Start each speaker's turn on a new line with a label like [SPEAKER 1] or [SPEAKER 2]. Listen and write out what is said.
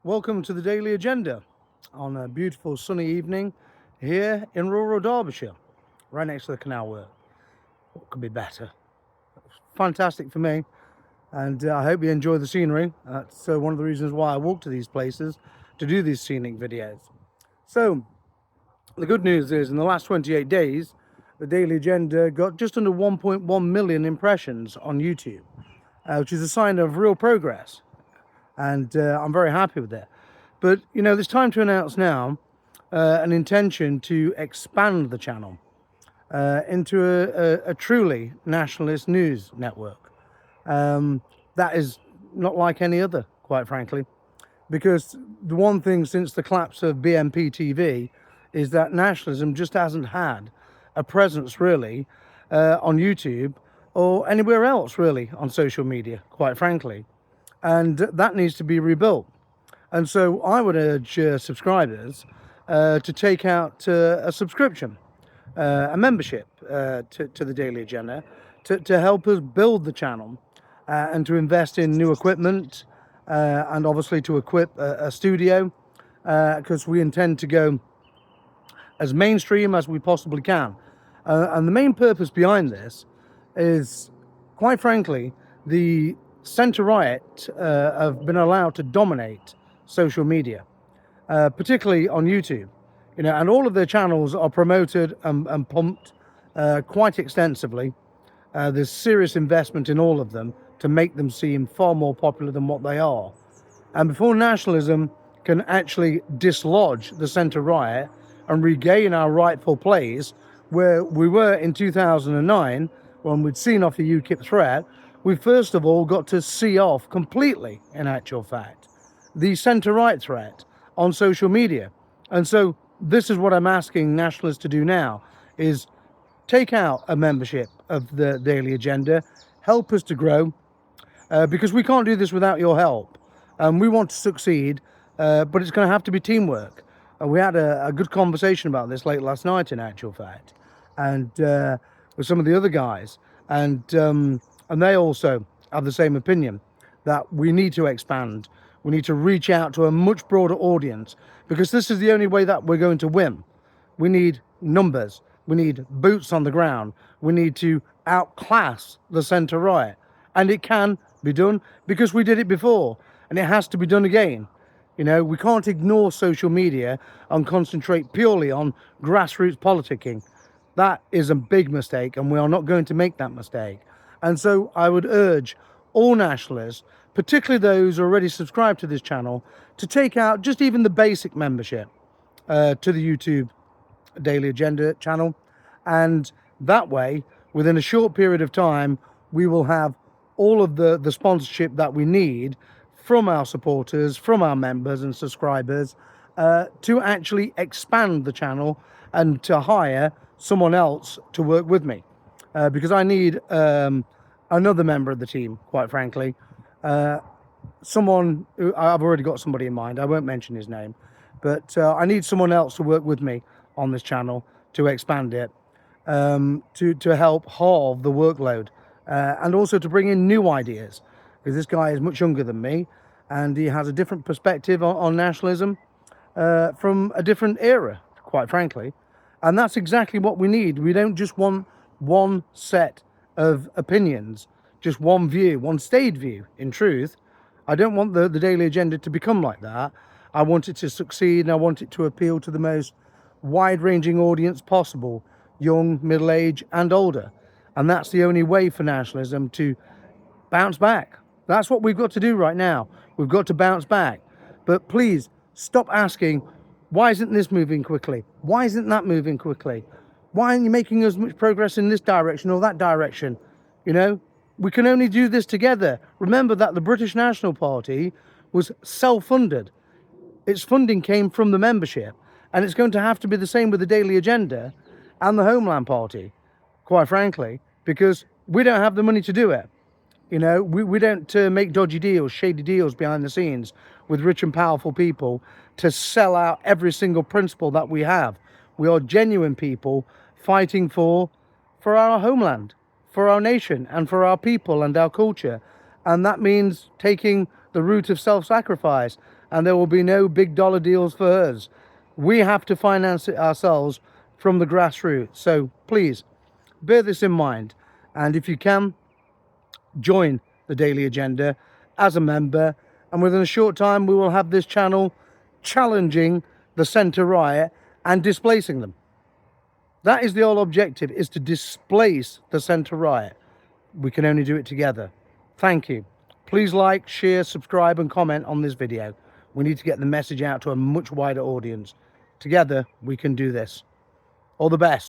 [SPEAKER 1] Welcome to the Daily Agenda on a beautiful sunny evening here in rural Derbyshire, right next to the canal work. What could be better? Fantastic for me, and I hope you enjoy the scenery. That's one of the reasons why I walk to these places to do these scenic videos. So, the good news is in the last 28 days, the Daily Agenda got just under 1.1 million impressions on YouTube, which is a sign of real progress. And I'm very happy with that. But, you know, there's time to announce now an intention to expand the channel into a truly nationalist news network. That is not like any other, quite frankly, because the one thing since the collapse of BNPtv is that nationalism just hasn't had a presence really on YouTube or anywhere else really on social media, quite frankly. And that needs to be rebuilt. And so I would urge subscribers to take out a subscription, a membership to the Daily Agenda to help us build the channel and to invest in new equipment and obviously to equip a studio because we intend to go as mainstream as we possibly can. And the main purpose behind this is, quite frankly, the centre-right have been allowed to dominate social media, particularly on YouTube. You know, and all of their channels are promoted and pumped quite extensively. There's serious investment in all of them to make them seem far more popular than what they are. And before nationalism can actually dislodge the centre-right and regain our rightful place where we were in 2009 when we'd seen off the UKIP threat, we first of all got to see off completely, in actual fact, the centre-right threat on social media. And so this is what I'm asking nationalists to do now, is take out a membership of the Daily Agenda, help us to grow, because we can't do this without your help. We want to succeed, but it's going to have to be teamwork. We had a good conversation about this late last night, in actual fact, and with some of the other guys, and they also have the same opinion that we need to expand. We need to reach out to a much broader audience because this is the only way that we're going to win. We need numbers. We need boots on the ground. We need to outclass the centre-right. And it can be done because we did it before and it has to be done again. You know, we can't ignore social media and concentrate purely on grassroots politicking. That is a big mistake and we are not going to make that mistake. And so I would urge all nationalists, particularly those who already subscribe to this channel, to take out just even the basic membership to the YouTube Daily Agenda channel. And that way, within a short period of time, we will have all of the sponsorship that we need from our supporters, from our members and subscribers to actually expand the channel and to hire someone else to work with me. Because I need another member of the team, quite frankly. Someone who I've already got somebody in mind. I won't mention his name, but I need someone else to work with me on this channel to expand it, to help halve the workload, and also to bring in new ideas. Because this guy is much younger than me, and he has a different perspective on nationalism from a different era, quite frankly. And that's exactly what we need. We don't just want one set of opinions, just one view, one staid view, in truth. I don't want the Daily Agenda to become like that. I want it to succeed and I want it to appeal to the most wide-ranging audience possible, young, middle-aged and older. And that's the only way for nationalism to bounce back. That's what we've got to do right now. We've got to bounce back. But please stop asking, why isn't this moving quickly? Why isn't that moving quickly? Why aren't you making as much progress in this direction or that direction? You know, we can only do this together. Remember that the British National Party was self-funded. Its funding came from the membership. And it's going to have to be the same with the Daily Agenda and the Homeland Party, quite frankly, because we don't have the money to do it. You know, we don't make dodgy deals, shady deals behind the scenes with rich and powerful people to sell out every single principle that we have. We are genuine people fighting for our homeland, for our nation and for our people and our culture. And that means taking the route of self-sacrifice and there will be no big dollar deals for hers. We have to finance it ourselves from the grassroots. So please bear this in mind. And if you can, join the Daily Agenda as a member. And within a short time, we will have this channel challenging the centre right and displacing them. That is the whole objective, is to displace the centre right. We can only do it together. Thank you. Please like, share, subscribe and comment on this video. We need to get the message out to a much wider audience. Together, we can do this. All the best.